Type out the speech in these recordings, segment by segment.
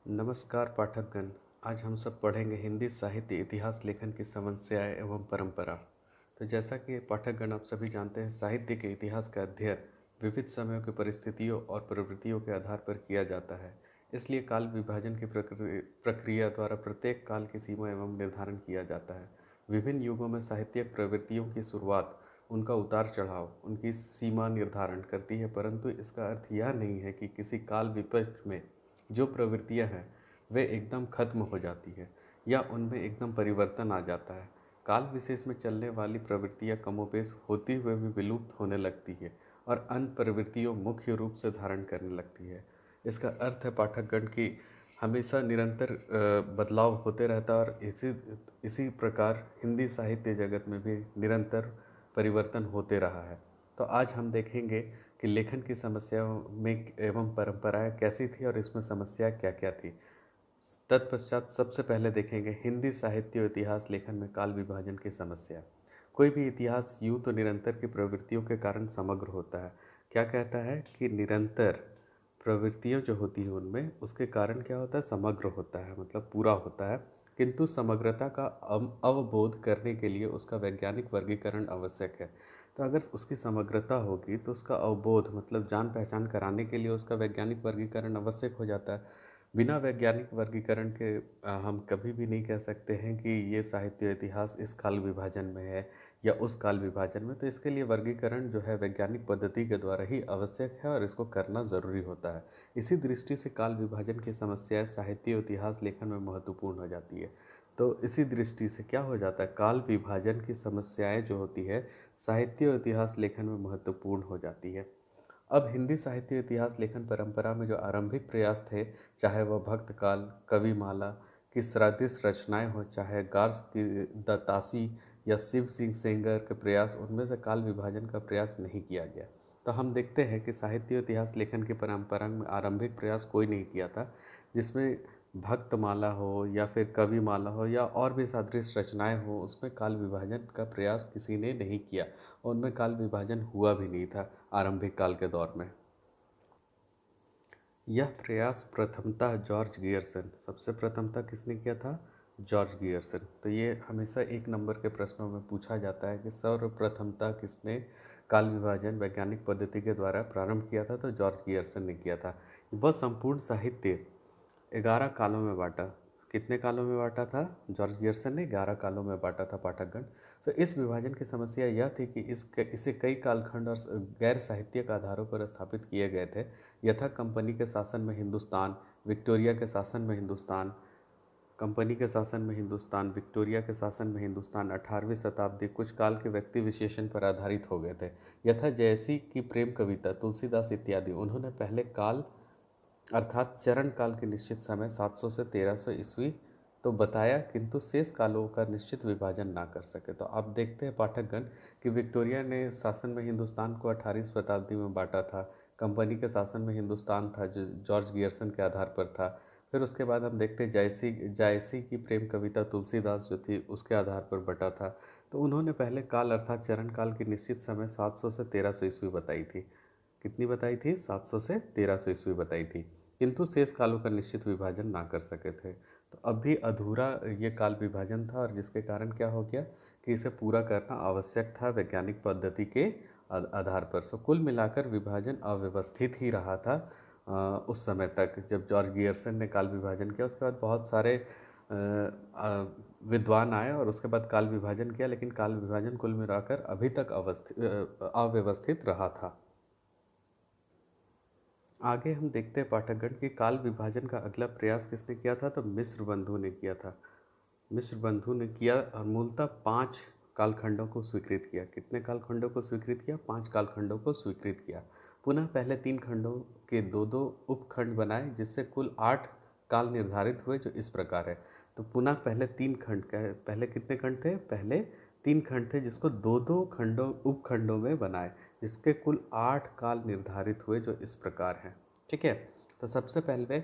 नमस्कार पाठकगण। आज हम सब पढ़ेंगे हिंदी साहित्य इतिहास लेखन की समस्याएं एवं परंपरा। तो जैसा कि पाठकगण आप सभी जानते हैं, साहित्य के इतिहास का अध्ययन विविध समयों की परिस्थितियों और प्रवृत्तियों के आधार पर किया जाता है। इसलिए काल विभाजन की प्रक्रिया द्वारा प्रत्येक काल की सीमा एवं निर्धारण किया जाता है। विभिन्न युगों में साहित्यिक प्रवृत्तियों की शुरुआत, उनका उतार चढ़ाव, उनकी सीमा निर्धारण करती है, परंतु इसका अर्थ यह नहीं है कि किसी काल विपक्ष में जो प्रवृत्तियां हैं वे एकदम खत्म हो जाती है या उनमें एकदम परिवर्तन आ जाता है। काल विशेष में चलने वाली प्रवृत्तियां कमोबेश होती हुए भी विलुप्त होने लगती है और अन्य प्रवृत्तियों मुख्य रूप से धारण करने लगती है। इसका अर्थ है पाठकगण की हमेशा निरंतर बदलाव होते रहता है और इसी प्रकार हिंदी साहित्य जगत में भी निरंतर परिवर्तन होते रहा है। तो आज हम देखेंगे कि लेखन की समस्याओं में एवं परंपराएं कैसी थी और इसमें समस्या क्या क्या थी। तत्पश्चात सबसे पहले देखेंगे हिंदी साहित्य और इतिहास लेखन में काल विभाजन की समस्या। कोई भी इतिहास यूं तो निरंतर की प्रवृत्तियों के कारण समग्र होता है। क्या कहता है कि निरंतर प्रवृत्तियां जो होती हैं उनमें उसके कारण क्या होता है, समग्र होता है, मतलब पूरा होता है। किंतु समग्रता का अवबोध करने के लिए उसका वैज्ञानिक वर्गीकरण आवश्यक है। तो अगर उसकी समग्रता होगी तो उसका अवबोध मतलब जान पहचान कराने के लिए उसका वैज्ञानिक वर्गीकरण आवश्यक हो जाता है। बिना वैज्ञानिक वर्गीकरण के हम कभी भी नहीं कह सकते हैं कि ये साहित्य इतिहास इस काल विभाजन में है या उस काल विभाजन में। तो इसके लिए वर्गीकरण जो है वैज्ञानिक पद्धति के द्वारा ही आवश्यक है और इसको करना ज़रूरी होता है। इसी दृष्टि से काल विभाजन की समस्याएं साहित्य और इतिहास लेखन में महत्वपूर्ण हो जाती है। तो इसी दृष्टि से क्या हो जाता है, काल विभाजन की समस्याएं जो होती है साहित्य और इतिहास लेखन में महत्वपूर्ण हो जाती है। अब हिंदी साहित्य इतिहास लेखन परंपरा में जो आरंभिक प्रयास थे, चाहे वह भक्त काल, कविमाला की श्राद्धिस रचनाएं हो, चाहे गार्स की दत्तासी या शिव सिंह सेंगर के प्रयास, उनमें से काल विभाजन का प्रयास नहीं किया गया। तो हम देखते हैं कि साहित्य इतिहास लेखन की परंपरा में आरंभिक प्रयास कोई नहीं किया था जिसमें भक्तमाला हो या फिर कविमाला हो या और भी सदृश रचनाएं हो, उसमें काल विभाजन का प्रयास किसी ने नहीं किया और उनमें काल विभाजन हुआ भी नहीं था आरंभिक काल के दौर में। यह प्रयास प्रथमतः जॉर्ज गियर्सन, सबसे प्रथमतः किसने किया था, जॉर्ज गियर्सन। तो ये हमेशा एक नंबर के प्रश्नों में पूछा जाता है कि सर्वप्रथमतः किसने काल विभाजन वैज्ञानिक पद्धति के द्वारा प्रारंभ किया था, तो जॉर्ज गियर्सन ने किया था। वह संपूर्ण साहित्य 11 कालों में बांटा। कितने कालों में बांटा था, जॉर्ज गियर्सन ने 11 कालों में बांटा था पाठकगण। तो इस विभाजन की समस्या यह थी कि इसे कई कालखंड और गैर साहित्यिक आधारों पर स्थापित किए गए थे। यथा कंपनी के शासन में हिंदुस्तान, विक्टोरिया के शासन में हिंदुस्तान, कंपनी के शासन में हिंदुस्तान, विक्टोरिया के शासन में हिंदुस्तान, 18वीं शताब्दी कुछ काल के व्यक्ति विशेषण पर आधारित हो गए थे। यथा जयसी की प्रेम कविता, तुलसीदास इत्यादि, उन्होंने पहले काल अर्थात चरण काल के निश्चित समय 700 से 1300 ईस्वी तो बताया, किंतु शेष कालों का निश्चित विभाजन ना कर सके। तो आप देखते हैं पाठकगण कि विक्टोरिया ने शासन में हिंदुस्तान को 18वीं शताब्दी में बांटा था। कंपनी के शासन में हिंदुस्तान था जो जॉर्ज गियर्सन के आधार पर था। फिर उसके बाद हम देखते हैं जायसी की प्रेम कविता तुलसीदास जो थी उसके आधार पर बटा था। तो उन्होंने पहले काल अर्थात चरण काल की निश्चित समय 700 से 1300 ईस्वी बताई थी। कितनी बताई थी, 700 से 1300 ईस्वी बताई थी, किंतु शेष कालों का निश्चित विभाजन ना कर सके थे। तो अब भी अधूरा ये काल विभाजन था और जिसके कारण क्या हो गया कि इसे पूरा करना आवश्यक था वैज्ञानिक पद्धति के आधार पर। सो कुल मिलाकर विभाजन अव्यवस्थित ही रहा था उस समय तक जब जॉर्ज गियर्सन ने काल विभाजन किया। उसके बाद बहुत सारे विद्वान आए और उसके बाद काल विभाजन किया, लेकिन काल विभाजन कुल मिलाकर अभी तक अव्यवस्थित रहा था। आगे हम देखते हैं पाठकगण कि काल विभाजन का अगला प्रयास किसने किया था, तो मिस्र बंधु ने किया था। मिस्र बंधु ने किया और मूलतः 5 कालखंडों को स्वीकृत किया। कितने कालखंडों को स्वीकृत किया, 5 कालखंडों को स्वीकृत किया। पुनः पहले 3 खंडों के दो दो उपखंड बनाए जिससे कुल 8 काल निर्धारित हुए, जो इस प्रकार है। तो पुनः पहले 3 खंड का, पहले कितने खंड थे, पहले 3 खंड थे जिसको दो दो खंडों उपखंडों में बनाए, जिसके कुल 8 काल निर्धारित हुए, जो इस प्रकार हैं। ठीक है। तो सबसे पहले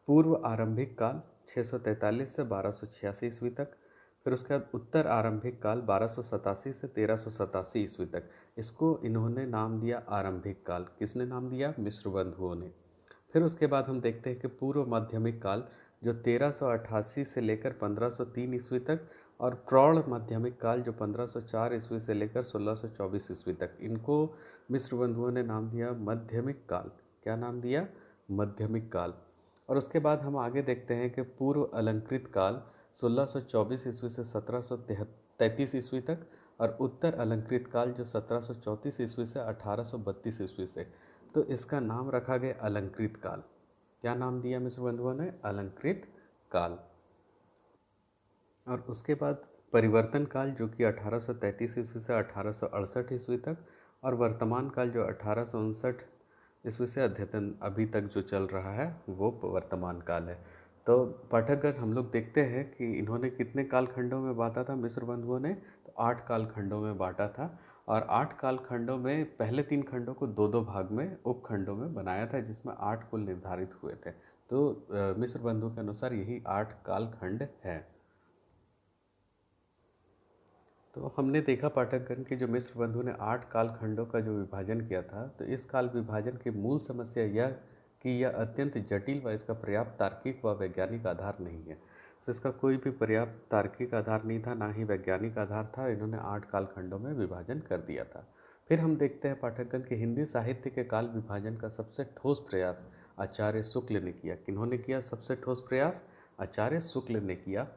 पूर्व आरंभिक काल 643 से 1286 ईस्वी तक, फिर उसके बाद उत्तर आरंभिक काल 1287 से 1387 ईस्वी तक। इसको इन्होंने नाम दिया आरंभिक काल। किसने नाम दिया, मिस्र बंधुओं ने। फिर उसके बाद हम देखते हैं कि पूर्व माध्यमिक काल जो 1388 से लेकर 1503 ईस्वी तक, और प्रौढ़ माध्यमिक काल जो 1504 ईस्वी से लेकर 1624 ईस्वी तक। इनको मिस्र बंधुओं ने नाम दिया मध्यमिक काल। क्या नाम दिया? मध्यमिक काल। और उसके बाद हम आगे देखते हैं कि पूर्व अलंकृत काल 1624 ईस्वी से 1733 ईस्वी तक, और उत्तर अलंकृत काल जो 1734 ईस्वी से 1832 ईस्वी से। तो इसका नाम रखा गया अलंकृत काल। क्या नाम दिया मिस्र बंधुओं ने? अलंकृत काल। और उसके बाद परिवर्तन काल जो कि 1833 ईस्वी से 1868 ईस्वी तक, और वर्तमान काल जो 1859 ईस्वी से अद्यतन अभी तक जो चल रहा है वो वर्तमान काल है। तो पाठकगण, हम लोग देखते हैं कि इन्होंने कितने कालखंडों में बांटा था मिस्र बंधुओं ने? तो 8 कालखंडों में बांटा था, और 8 कालखंडों में पहले 3 खंडों को 2-2 भाग में उपखंडों में बनाया था, जिसमें 8 कुल निर्धारित हुए थे। तो मिस्र बंधुओं के अनुसार यही 8 कालखंड हैं। तो हमने देखा पाठकगण कि जो मिस्र बंधु ने 8 कालखंडों का जो विभाजन किया था, तो इस काल विभाजन की मूल समस्या यह कि यह अत्यंत जटिल व इसका पर्याप्त तार्किक व वैज्ञानिक आधार नहीं है। तो इसका कोई भी पर्याप्त तार्किक आधार नहीं था, ना ही वैज्ञानिक आधार था। इन्होंने 8 कालखंडों में विभाजन कर दिया था। फिर हम देखते हैं पाठकगण कि हिंदी साहित्य के काल विभाजन का सबसे ठोस प्रयास आचार्य शुक्ल ने किया। किन्होंने किया सबसे ठोस प्रयास? आचार्य शुक्ल ने किया।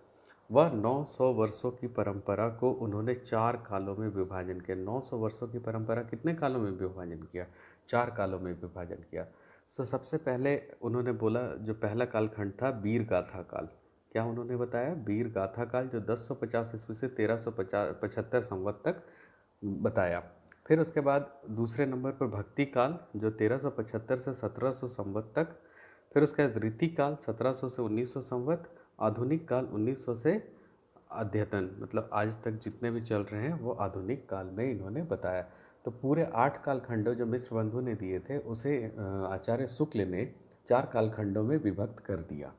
वह 900 वर्षों की परंपरा को उन्होंने 4 कालों में विभाजन किया। 900 वर्षों की परंपरा कितने कालों में विभाजन किया? 4 कालों में विभाजन किया। सबसे पहले उन्होंने बोला, जो पहला कालखंड था वीर गाथा काल। क्या उन्होंने बताया? वीर गाथा काल, जो 1050 ईस्वी से 1375 संवत तक बताया। फिर उसके बाद दूसरे नंबर पर भक्ति काल, जो 1375 से 1700 संवत तक। फिर उसके बाद रीति काल 1700 से 1900 संवत। आधुनिक काल 1900 से अद्यतन, मतलब आज तक जितने भी चल रहे हैं वो आधुनिक काल में इन्होंने बताया। तो पूरे 8 कालखंडों जो मिस्र बंधु ने दिए थे, उसे आचार्य शुक्ल ने 4 कालखंडों में विभक्त कर दिया।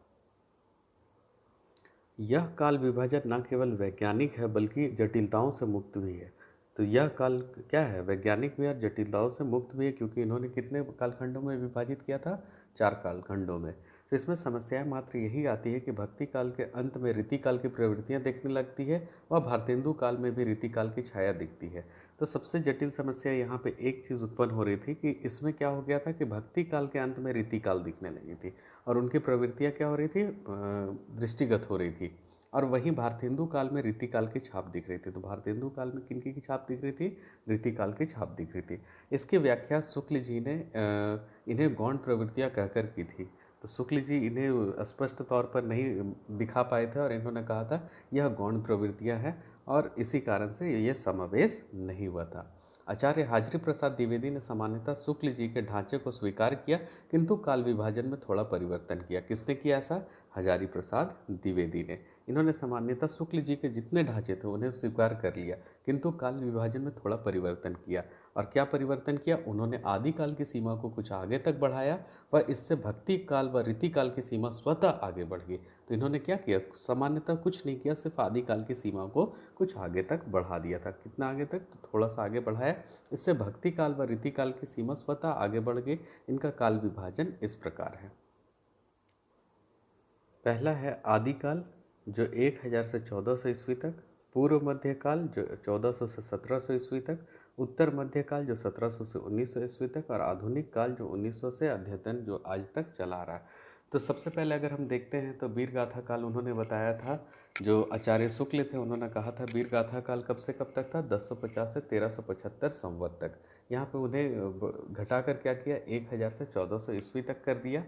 यह काल विभाजन न केवल वैज्ञानिक है बल्कि जटिलताओं से मुक्त भी है। तो यह काल क्या है? वैज्ञानिक भी और जटिलताओं से मुक्त भी है, क्योंकि इन्होंने कितने कालखंडों में विभाजित किया था? 4 कालखंडों में। तो इसमें समस्याएं मात्र यही आती है कि भक्ति काल के अंत में रीति काल की प्रवृत्तियां दिखने लगती है, व भारतेंदु काल में भी रीति काल की छाया दिखती है। तो सबसे जटिल समस्या यहाँ पे एक चीज़ उत्पन्न हो रही थी कि इसमें क्या हो गया था कि भक्ति काल के अंत में रीति काल दिखने लगी थी, और उनकी प्रवृत्तियाँ क्या हो रही थी? दृष्टिगत हो रही थी। और वहीं भारतेंदु काल में रीति काल की छाप दिख रही थी। तो भारतेंदु काल में किनकी की छाप दिख रही थी? रीति काल की छाप दिख रही थी। इसकी व्याख्या शुक्ल जी ने इन्हें गौण प्रवृत्तियाँ कहकर की थी। तो शुक्ल जी इन्हें स्पष्ट तौर पर नहीं दिखा पाए थे, और इन्होंने कहा था यह गौण प्रवृत्तियाँ हैं, और इसी कारण से ये समावेश नहीं हुआ था। आचार्य हाजरी प्रसाद द्विवेदी ने सामान्यतः शुक्ल जी के ढांचे को स्वीकार किया, किंतु काल विभाजन में थोड़ा परिवर्तन किया। किसने किया ऐसा? हजारी प्रसाद द्विवेदी ने। इन्होंने सामान्यतः शुक्ल जी के जितने ढांचे थे उन्हें स्वीकार कर लिया, किंतु काल विभाजन में थोड़ा परिवर्तन किया। और क्या परिवर्तन किया? उन्होंने आदिकाल की सीमा को कुछ आगे तक बढ़ाया, व इससे भक्ति काल व रीति काल की सीमा स्वतः आगे बढ़ गई। तो इन्होंने क्या किया? सामान्यतः कुछ नहीं किया, सिर्फ आदिकाल की सीमा को कुछ आगे तक बढ़ा दिया था। कितना आगे तक? तो थोड़ा सा आगे बढ़ाया। इससे भक्ति काल व रीति काल की सीमा स्वतः आगे बढ़ गई। इनका काल विभाजन इस प्रकार है। पहला है आदिकाल, जो 1000 से 1400 ईस्वी तक। पूर्व मध्यकाल, जो 1400 से 1700 ईस्वी तक। उत्तर मध्यकाल, जो 1700 से 1900 ईस्वी तक। और आधुनिक काल, जो 1900 से अद्यतन, जो आज तक चला रहा है। तो सबसे पहले अगर हम देखते हैं तो वीर गाथा काल उन्होंने बताया था। जो आचार्य शुक्ल थे उन्होंने कहा था वीर गाथा काल कब से कब तक था? 1050 से 1375 संवत तक। यहाँ पे उन्हें घटाकर क्या किया? 1000 से 1400 ईस्वी तक कर दिया।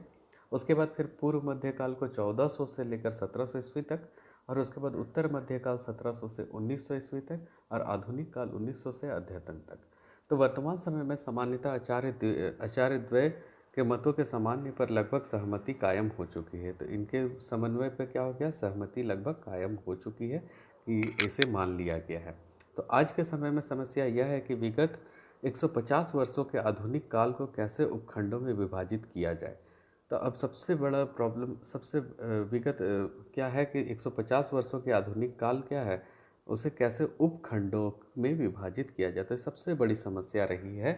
उसके बाद फिर पूर्व मध्यकाल को 1400 से लेकर 1700 ईस्वी तक, और उसके बाद उत्तर मध्यकाल 1700 से 1900 ईस्वी तक, और आधुनिक काल 1900 से अद्यतन तक। तो वर्तमान समय में सामान्यतः आचार्य द्वय के मतों के सामान्य पर लगभग सहमति कायम हो चुकी है। तो इनके समन्वय पर क्या हो गया? सहमति लगभग कायम हो चुकी है कि इसे मान लिया गया है। तो आज के समय में समस्या यह है कि विगत 150 वर्षों के आधुनिक काल को कैसे उपखंडों में विभाजित किया जाए। तो अब सबसे बड़ा प्रॉब्लम, सबसे विगत क्या है कि 150 वर्षों के आधुनिक काल क्या है, उसे कैसे उपखंडों में विभाजित किया जाए। तो सबसे बड़ी समस्या रही है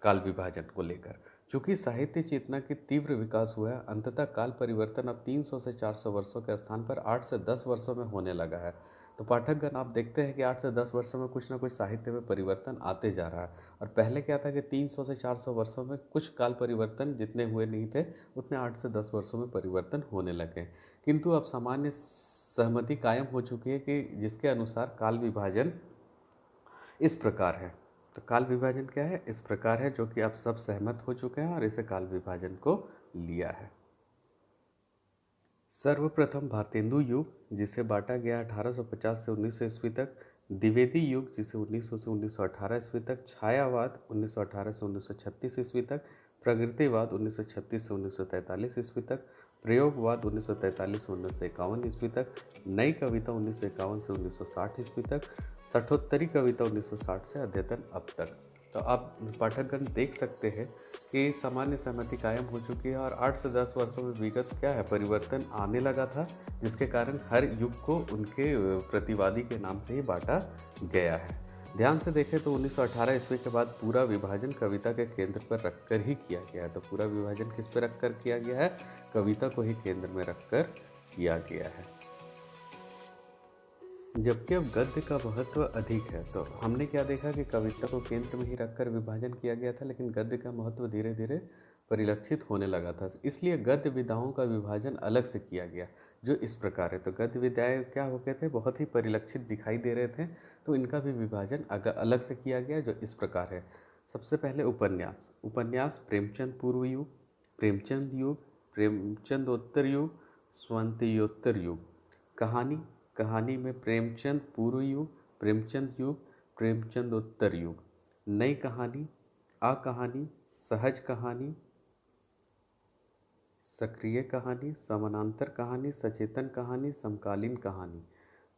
काल विभाजन को लेकर। चूंकि साहित्य चेतना की तीव्र विकास हुआ है, अंततः काल परिवर्तन अब 300 से 400 वर्षों के स्थान पर 8 से 10 वर्षों में होने लगा है। तो पाठकगण आप देखते हैं कि 8 से 10 वर्षों में कुछ ना कुछ साहित्य में परिवर्तन आते जा रहा है। और पहले क्या था कि 300 से 400 वर्षों में कुछ काल परिवर्तन जितने हुए नहीं थे, उतने 8 से 10 वर्षों में परिवर्तन होने लगे। किंतु अब सामान्य सहमति कायम हो चुकी है कि जिसके अनुसार काल विभाजन इस प्रकार है। तो काल विभाजन क्या है? इस प्रकार है, जो कि आप सब सहमत हो चुके हैं और इसे काल विभाजन को लिया है। सर्वप्रथम भारतेंदु युग, जिसे बांटा गया 1850 से 1900 ईस्वी तक। द्विवेदी युग, जिसे 1900 से 1918 ईस्वी तक। छायावाद 1918 से 1936 ईस्वी तक। प्रगतिवाद 1936 से 1943 ईस्वी तक। प्रयोगवाद 1943 से 1951 ईस्वी तक। नई कविता 1951 से 1960 ईस्वी तक। सठोत्तरी कविता 1960 से अद्यतन अब तक। तो आप पाठकगण देख सकते हैं कि सामान्य सहमति कायम हो चुकी है और 8 से 10 वर्षों में विगत क्या है, परिवर्तन आने लगा था, जिसके कारण हर युग को उनके प्रतिवादी के नाम से ही बांटा गया है। ध्यान से देखें तो 1918 ईस्वी के बाद पूरा विभाजन कविता के केंद्र पर रखकर ही किया गया है। तो पूरा विभाजन किस पर रखकर किया गया है? कविता को ही केंद्र में रखकर किया गया है। जबकि अब गद्य का महत्व अधिक है। तो हमने क्या देखा कि कविता को केंद्र में ही रखकर विभाजन किया गया था, लेकिन गद्य का महत्व धीरे धीरे परिलक्षित होने लगा था। इसलिए गद्य विधाओं का विभाजन अलग से किया गया, जो इस प्रकार है। तो गद्य विधाएं क्या हो गए थे? बहुत ही परिलक्षित दिखाई दे रहे थे, तो इनका भी विभाजन अलग से किया गया, जो इस प्रकार है। सबसे पहले उपन्यास। उपन्यास प्रेमचंद पूर्व युग, प्रेमचंद युग, प्रेमचंदोत्तर युग, स्वांतयोत्तर युग। कहानी। कहानी में प्रेमचंद पूर्व युग, प्रेमचंद युग, प्रेमचंदोत्तर युग। नई कहानी, आ कहानी, सहज कहानी, सक्रिय कहानी, समानांतर कहानी, सचेतन कहानी, समकालीन कहानी।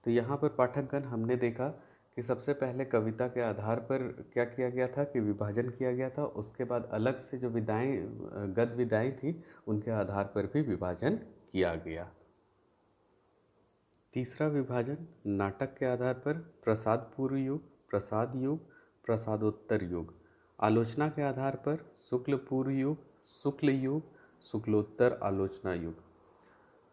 तो यहाँ पर पाठकगण हमने देखा कि सबसे पहले कविता के आधार पर क्या किया गया था कि विभाजन किया गया था। उसके बाद अलग से जो विधाएं, गद्य विधाएं थी, उनके आधार पर भी विभाजन किया गया। तीसरा विभाजन नाटक के आधार पर प्रसाद पूर्व युग, प्रसाद युग, प्रसादोत्तर युग। आलोचना के आधार पर शुक्ल पूर्व युग, शुक्ल युग, शुक्लोत्तर आलोचना युग।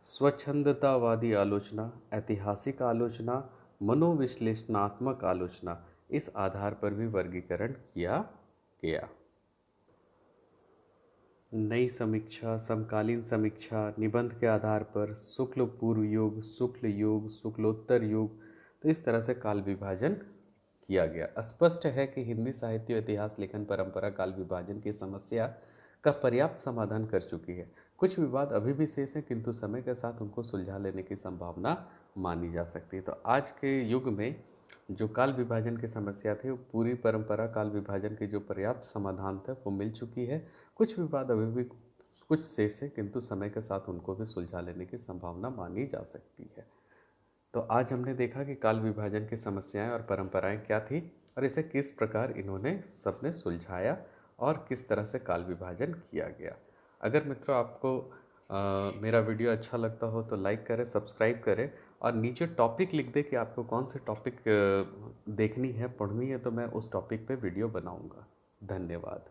स्वच्छंदतावादी आलोचना, ऐतिहासिक आलोचना, मनोविश्लेषणात्मक आलोचना, इस आधार पर भी वर्गीकरण किया गया। नई समीक्षा, समकालीन समीक्षा, निबंध के आधार पर शुक्ल पूर्व युग, शुक्ल युग, शुक्लोत्तर युग। तो इस तरह से काल विभाजन किया गया। स्पष्ट है कि हिंदी साहित्य इतिहास लेखन परंपरा काल विभाजन की समस्या का पर्याप्त समाधान कर चुकी है। कुछ विवाद अभी भी शेष हैं, किंतु समय के साथ उनको सुलझा लेने की संभावना मानी जा सकती है। तो आज के युग में जो काल विभाजन की समस्या थी, वो पूरी परंपरा काल विभाजन के जो पर्याप्त समाधान था वो मिल चुकी है। कुछ विवाद अभी भी कुछ शेष है, किंतु समय के साथ उनको भी सुलझा लेने की संभावना मानी जा सकती है। तो आज हमने देखा कि काल विभाजन की समस्याएं और परंपराएं क्या थी और इसे किस प्रकार इन्होंने सबने सुलझाया और किस तरह से काल विभाजन किया गया। अगर मित्रों आपको मेरा वीडियो अच्छा लगता हो तो लाइक करें, सब्सक्राइब करें और नीचे टॉपिक लिख दें कि आपको कौन से टॉपिक देखनी है, पढ़नी है, तो मैं उस टॉपिक पे वीडियो बनाऊंगा। धन्यवाद।